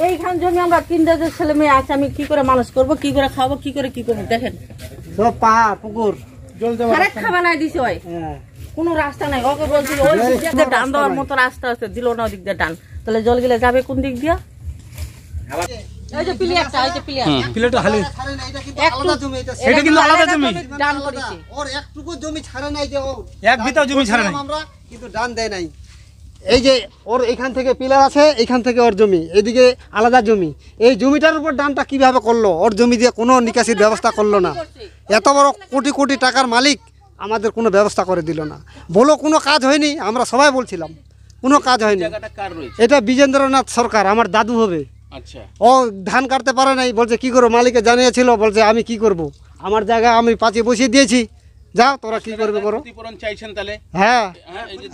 এইখান জমি আমরা তিনটা যে ছেলে মেয়ে আছে, আমি কি করে মানুষ করব, কি করে খাবো, কি করে কি করবো? দেখেন সব পাহাড় পুকুর জল দেওয়া খাবার নাই দিছে হয়, কোনো রাস্তা নাই। ওকে বলছিল ওই দিক দিয়ে ডান দেওয়ার মতো রাস্তা আছে, দিল না ওই দিক দিয়ে ডান। তাহলে জল গেলে যাবে কোন দিক দিয়া? এই যে প্লেয়ারটা, এই যে প্লেয়ারটা হালি আলাদা জমি, এটা কিন্তু আলাদা জমি ডান করেছে। ওর একটুকু জমি ছাড়া নাই, যে ও এক বিটা জমি ছাড়া নাই, আমরা কিন্তু ডান দেয় নাই। এই যে ওর এখান থেকে পিলার আছে, এখান থেকে ওর জমি, এদিকে আলাদা জমি। এই জমিটার উপর ডানটা কিভাবে করলো? ওর জমি দিয়ে কোনো নিকাশির ব্যবস্থা করলো না। এত বড় কোটি কোটি টাকার মালিক আমাদের কোনো ব্যবস্থা করে দিল না। বলো কোনো কাজ হয়নি, আমরা সবাই বলছিলাম কোনো কাজ হয়নি। এটা বিজেন্দ্রনাথ সরকার, আমার দাদু হবে। আচ্ছা, ও ধান কাটতে পারে নাই, বলছে কি করবো, মালিকে জানিয়েছিল, বলছে আমি কি করব, আমার জায়গা আমি পাঁচে বসিয়ে দিয়েছি, যাও তোরা কি করবে করো। ক্ষতিপূরণ চাইছেন তাহলে? হ্যাঁ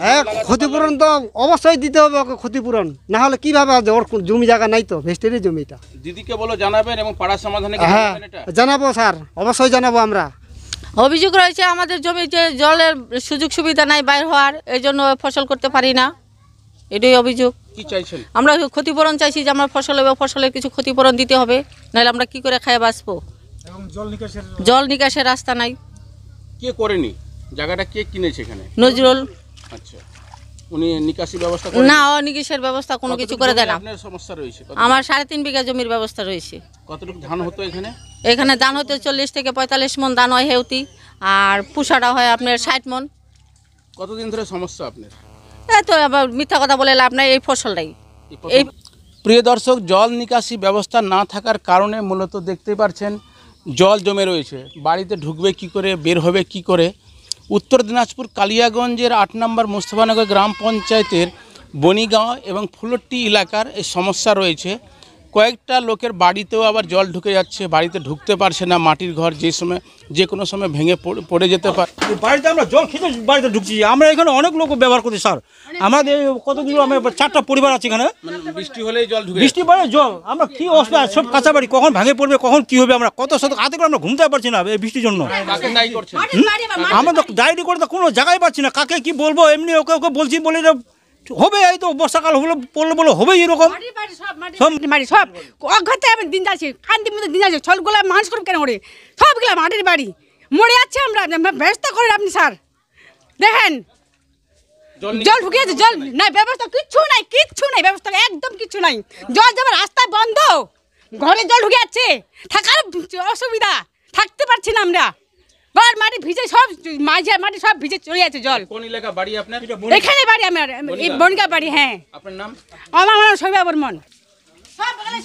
হ্যাঁ, ক্ষতিপূরণ তো অবশ্যই দিতে হবে ওকে, ক্ষতিপূরণ না হলে কিভাবে? ওর জমি জায়গা নাই তো, ভেস্টেরই জমিটা। দিদিকে বলো জানাবেন এবং পাড়ার সমাধানে হ্যাঁ জানাবো স্যার, অবশ্যই জানাবো। আমরা অভিযোগ রয়েছে আমাদের জমিতে জলের সুযোগ সুবিধা নাই বাইর হওয়ার, এই জন্য ফসল করতে পারি না, এটাই অভিযোগ। কি চাইছেন? আমরা ক্ষতিপূরণ চাইছি, যে আমরা ফসল হবে, ফসলের কিছু ক্ষতিপূরণ দিতে হবে, নাহলে আমরা কি করে খাই বাঁচবো? এবং জল নিকাশের রাস্তা নাই। কে করেনি? জায়গাটা কে কিনেছে এখানে? নজরুল। আচ্ছা, উনি নিকাশি ব্যবস্থা না, ও নিকাশের ব্যবস্থা কোনো কিছু করে দেয় না। আপনার সমস্যা রয়েছে? আমার 3.5 বিঘা জমির ব্যবস্থা রয়েছে। কতটুকু ধান হতো এখানে? এখানে ধান হতে 40 থেকে 45 মন ধান হয় হেউতি, আর পুষাটা হয় আপনার 60 মন। কতদিন ধরে সমস্যা আপনার? এই তো আবার মিথ্যা কথা বলে লাভ নাই, এই ফসলটাই। প্রিয় দর্শক, জল নিকাশি ব্যবস্থা না থাকার কারণে মূলত দেখতে পাচ্ছেন জল জমে রয়েছে। বাড়িতে ঢুকবে কি করে, বের হবে কি করে? উত্তর দিনাজপুর কালিয়াগঞ্জের 8 নম্বর মুস্তফানগর গ্রাম পঞ্চায়েতের বনিগাঁও এবং ফুলট্টি এলাকার এই সমস্যা রয়েছে। কয়েকটা লোকের বাড়িতেও আবার জল ঢুকে যাচ্ছে, বাড়িতে ঢুকতে পারছে না। মাটির ঘর যে কোনো সময় ভেঙে পড়ে যেতে পারে। বাড়িতে আমরা জল খেতে বাড়িতে ঢুকছি, আমরা এখানে অনেক লোক ব্যবহার করছি স্যার। আমাদের কতগুলো, আমরা 4টা পরিবার আছে এখানে। বৃষ্টি হলেই জল ঢুকে, বৃষ্টি পড়ে জল, আমরা কি অবস্থা, সব কাঁচা বাড়ি, কখন ভেঙে পড়বে, কখন কি হবে, আমরা কত শত হাতে করে আমরা ঘুমতে পারছি না এই বৃষ্টির জন্য। আমরা তো ডায়েরি করে তো কোনো জায়গায় পাচ্ছি না, কাকে কি বলবো। এমনি ওকে ওকে বলছি, বলে হবে, এই তো বর্ষাকাল হলো পড়লে বলে হবে এরকম সব অঘাতে আমি দিন যাচ্ছি, কান্তি মধ্যে দিন যাচ্ছে, ছলগুলো মানুষ করে কেন করে, সবগুলো মাটির বাড়ি মরে যাচ্ছে। আমরা ব্যবস্থা করেন আপনি স্যার, দেখেন জল ঢুকিয়েছে, জল নাই, ব্যবস্থা কিচ্ছু নাই, কিচ্ছু নাই, ব্যবস্থা একদম কিচ্ছু নাই। জল যাবার রাস্তায় বন্ধ, ঘরে জল ঢুকে যাচ্ছে, থাকার অসুবিধা, থাকতে পারছি না আমরা। ঘর মাটি ভিজে, সব মাঝে মাটি সব ভিজে চলে যাচ্ছে জল। কোন এলাকা বাড়ি আপনার? এখানে বাড়ি আমার, এই বনগা বাড়ি। হ্যাঁ, আপনার নাম? আমার নাম শোভা বর্মন।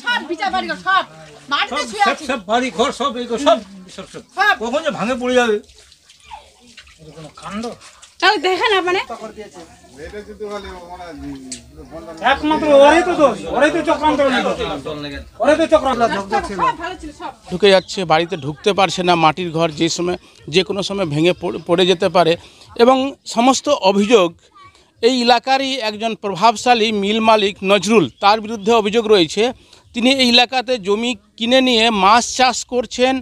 সব ভিজা বাড়ি, সব মাটিতে শুয়ে আছে, সব বাড়ি ঘর সব এই সব কখন যে ভাঙে পড়ে যাবে, কোনো কাণ্ড। তাহলে দেখেন আপনারা, একমাত্র ওরাই তো দোষ, ওরাই তো চক্রান্ত, ওরাই তো চক্রান্ত ঢুকে যাচ্ছে, বাড়িতে ঢুকতে পারছে না। মাটির ঘর যে কোনো সময় ভেঙে পড়ে যেতে পারে। এবং সমস্ত অভিযোগ এই এলাকারই একজন প্রভাবশালী মিল মালিক নজরুল, তার বিরুদ্ধে অভিযোগ রয়েছে। তিনি এই এলাকাতে জমি কিনে নিয়ে মাছ চাষ করছেন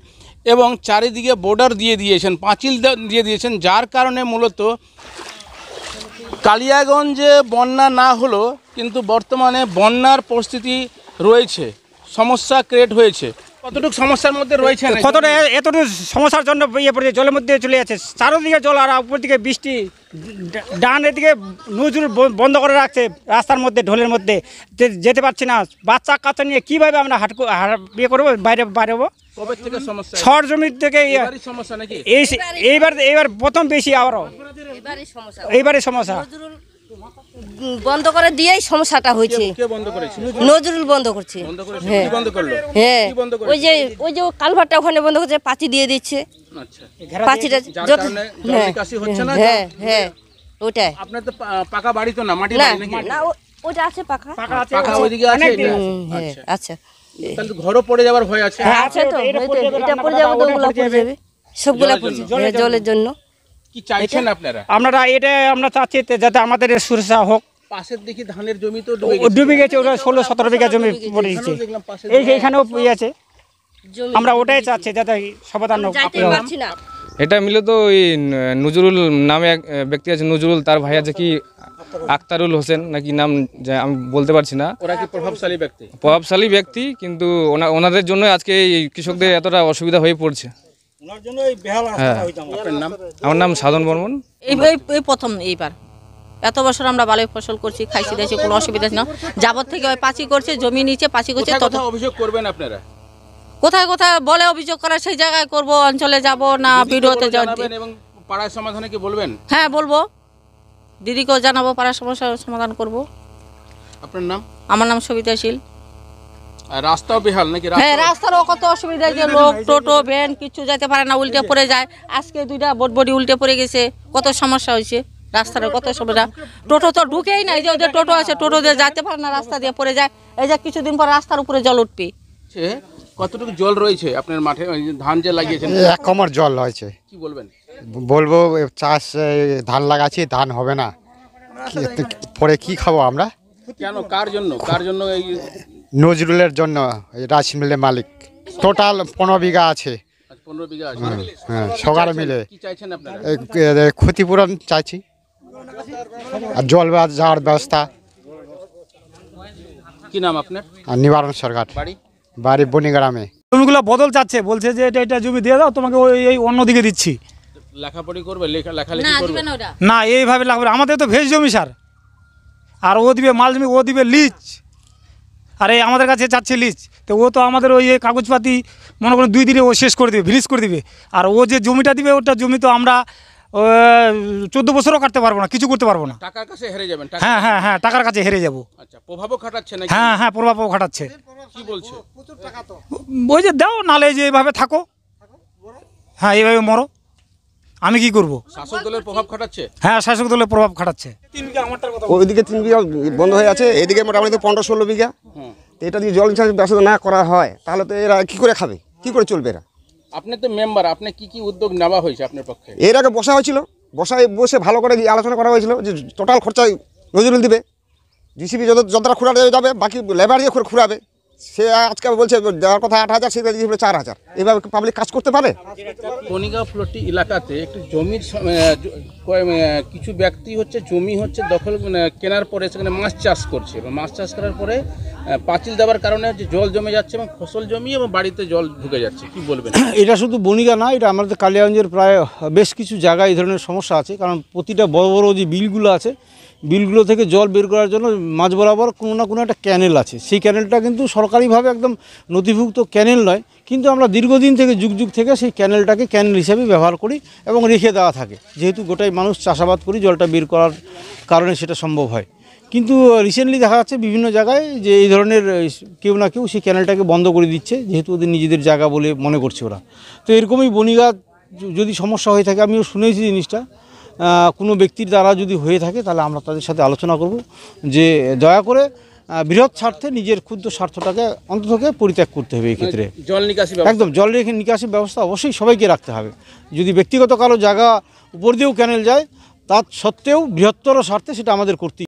এবং চারিদিকে বর্ডার দিয়ে দিয়েছেন, পাঁচিল দিয়ে দিয়েছেন, যার কারণে মূলত কালিয়াগঞ্জে বন্যা না হলো কিন্তু বর্তমানে বন্যার পরিস্থিতি রয়েছে, সমস্যা ক্রিয়েট হয়েছে। কতটুকু সমস্যার মধ্যে রয়েছে? কতটা এতটুকু সমস্যার জন্য ইয়ে পড়েছে, জলের মধ্যে চলে যাচ্ছে, চারোদিকে জল, আর উপর দিকে বৃষ্টি, ডান এদিকে নজরুল বন্ধ করে রাখছে রাস্তার মধ্যে, ঢোলের মধ্যে যেতে পারছি না। বাচ্চা কাচ্চা নিয়ে কীভাবে আমরা ইয়ে করবো, বাইরে হবো? কবে থেকে সমস্যা? শহর জমির থেকে সমস্যা নাকি? এইবার প্রথম বেশি, আবারও এইবারই সমস্যা। বন্ধ করে দিয়েই সমস্যাটা হয়েছে। নজরুল বন্ধ করছে। হ্যাঁ, ওই যে কালভারটা ওখানে বন্ধ করছে, পাঁচি দিয়ে দিচ্ছে। পাঁচিটা হ্যাঁ হ্যাঁ, ওটাই। আপনার তো পাকা বাড়ি তো না, মাটির বাড়ি নাকি? না, ওটা আছে পাকা, পাকা ওইদিকে আছে। আচ্ছা, তাহলে ঘরও পড়ে যাওয়ার ভয় আছে? হ্যাঁ আছে তো, এটা পড়ে যাবে, ওগুলা পড়ে যাবে, সবগুলা জলের জন্য। কি চাইছেন আপনারা? আমরা চাচ্ছি যাতে আমাদের সুরক্ষা হোক। পাশের দেখি ধানের জমি তো ডুবে গেছে, ওটা 16-17 বিঘা জমি পড়ে গেছে, এইখানেও আছে। আমরা ওটাই চাচ্ছি যাতে সমাধান হোক। এটা মূলত ওই নজরুল নামে এক ব্যক্তি আছে, নজরুল, তার ভাই আছে কি আক্তারুল হোসেন নাকি নাম, আমি বলতে পারছি না। ওরা কি প্রভাবশালী ব্যক্তি, কিন্তু ওনাদের জন্য আজকে এই কৃষকদের এতটা অসুবিধা হয়ে পড়ছে। হ্যাঁ, আমার নাম সাধন বর্মন। এই প্রথম এইবার এত বছর আমরা ভালোই ফসল করছি, খাইছি দিয়েছি, কোনো অসুবিধা না। যাবত থেকে ওই পাঁচি করছে, জমি নিচে পাঁচি করছে। তত অভিযোগ করবেন আপনারা? কোথায় কোথায় বলে অভিযোগ করা, সেই জায়গায় করব, অঞ্চলে যাব না ভিডিওতে জানাবেন এবং পাড়ায় সমাধানে কি বলবেন? হ্যাঁ বলবো, দিদিকেও জানাবো, পাড়ার সমস্যার সমাধান করব। আপনার নাম? আমার নাম সবিতা শীল। আর রাস্তাও বেহাল নাকি? হ্যাঁ, রাস্তারও কত অসুবিধা, যে লোক টোটো ভ্যান কিছু যেতে পারে না, উল্টে পড়ে যায়। আজকে 2টা বটবডি উল্টে পড়ে গেছে, কত সমস্যা হয়েছে রাস্তার, কত সমস্যা। টোটো তো ঢুকেই নাই, যে ওদের টোটো আছে, টোটো দিয়ে যেতে পারে না, রাস্তা দিয়ে পড়ে যায়। এই যে কিছুদিন পর রাস্তার উপরে জল উঠবে। কতটুকু জল রয়েছে আপনার মাঠে? ধান যে লাগিয়েছেন, 1 কোমর জল হয়েছে। কি বলবেন? বলবো চাষ, ধান লাগাচ্ছি, ধান হবে না, পরে কি খাবো আমরা? কেন, কার জন্য? এই নজরুলের জন্য, রাইস মিলের মালিক। টোটাল 15 বিঘা আছে। 15 বিঘা আছে। হ্যাঁ, সকালে মিলে কি চাইছেন আপনারা? ক্ষতিপূরণ চাইছি, আর জল যাওয়ার ব্যবস্থা। কি নাম আপনার? আর নিবারণ সরকার, বাড়ি বনিগ্রামে। জমিগুলো বদল চাচ্ছে, বলছে যে এটা জমি দিয়ে দাও, তোমাকে এই অন্যদিকে দিচ্ছি। লেখাপড়ি করবে, লেখালেখি করবে না, এইভাবে লাগবে। আমাদের তো ভেজ জমি স্যার, আর ও দিবে মাল জমি, ও দিবে লিজ, আর এই আমাদের কাছে চাচ্ছে লিজ। তো ও তো আমাদের ওই কাগজপাতি মনে করেন 2 দিনে ও শেষ করে দিবে, ফিনিশ করে দিবে। আর ও যে জমিটা দিবে, ওটা জমি তো আমরা 14 বছরও কাটতে পারবো না, কিছু করতে পারবো না। টাকার কাছে হেরে যাবেন? হ্যাঁ হ্যাঁ হ্যাঁ, টাকার কাছে হেরে যাবো। আচ্ছা, প্রভাবও খাটাচ্ছে নাকি? হ্যাঁ হ্যাঁ, প্রভাবও খাটাচ্ছে। কি বলছে? ওই যে দাও, নালে যে এইভাবে থাকো, হ্যাঁ এইভাবে মরো, আমি কি করব? শাসক দলের প্রভাব খাটাচ্ছে? হ্যাঁ, শাসক দলের প্রভাব খাটাচ্ছে। ওইদিকে 3 বিঘা বন্ধ হয়ে আছে, এদিকে মোটামুটি 15-16 বিঘা। তো এটা যদি জল নিকাশি ব্যবস্থা না করা হয়, তাহলে তো এরা কি করে খাবে, কি করে চলবে এরা? আপনি তো মেম্বার, আপনি কি উদ্যোগ নেওয়া হয়েছে আপনার পক্ষে? এর আগে বসা হয়েছিল, বসে ভালো করে আলোচনা করা হয়েছিল যে টোটাল খরচা নজরুল দিবে, জিসিবি যতটা খুঁড়াতে যাবে, বাকি লেবার দিয়ে খুঁড়াবে। সে আজকে বলছে দেওয়ার কথা 8,000, সেটা দিয়েছিল 4,000। এইভাবে পাবলিক কাজ করতে পারে? বনিগাঁও প্লটটি এলাকাতে একটু জমির কিছু ব্যক্তি জমি দখল কেনার পরে সেখানে মাছ চাষ করছে, এবং মাছ চাষ করার পরে পাঁচিল দেওয়ার কারণে জল জমে যাচ্ছে এবং ফসল জমি এবং বাড়িতে জল ঢুকে যাচ্ছে। কি বলবেন? এটা শুধু বনিগাঁ না, এটা আমাদের কালিয়াগঞ্জের প্রায় বেশ কিছু জায়গায় এই ধরনের সমস্যা আছে। কারণ প্রতিটা বড় বড় যে বিলগুলো আছে, বিলগুলো থেকে জল বের করার জন্য মাঝ বরাবর কোনো না কোনো একটা ক্যানেল আছে। সেই ক্যানেলটা কিন্তু সরকারিভাবে একদম নথিভুক্ত ক্যানেল নয়, কিন্তু আমরা দীর্ঘদিন থেকে যুগ থেকে সেই ক্যানেলটাকে ক্যানেল হিসাবে ব্যবহার করি এবং রেখে দেওয়া থাকে। যেহেতু গোটাই মানুষ চাষাবাদ করি, জলটা বের করার কারণে সেটা সম্ভব হয়। কিন্তু রিসেন্টলি দেখা যাচ্ছে বিভিন্ন জায়গায় যে এই ধরনের কেউ না কেউ সেই ক্যানেলটাকে বন্ধ করে দিচ্ছে, যেহেতু ওদের নিজেদের জায়গা বলে মনে করছে ওরা। তো এরকমই বনিগাঁ যদি সমস্যা হয়ে থাকে, আমিও শুনেছি জিনিসটা, কোনো ব্যক্তির দ্বারা যদি হয়ে থাকে, তাহলে আমরা তাদের সাথে আলোচনা করব যে দয়া করে বৃহৎ স্বার্থে নিজের ক্ষুদ্র স্বার্থটাকে অন্ততকে পরিত্যাগ করতে হবে। এই ক্ষেত্রে জল নিকাশি একদম জল নিকাশি ব্যবস্থা অবশ্যই সবাইকে রাখতে হবে। যদি ব্যক্তিগত কারো জায়গা উপর দিয়েও ক্যানেল যায়, তার সত্ত্বেও বৃহত্তর স্বার্থে সেটা আমাদের করতেই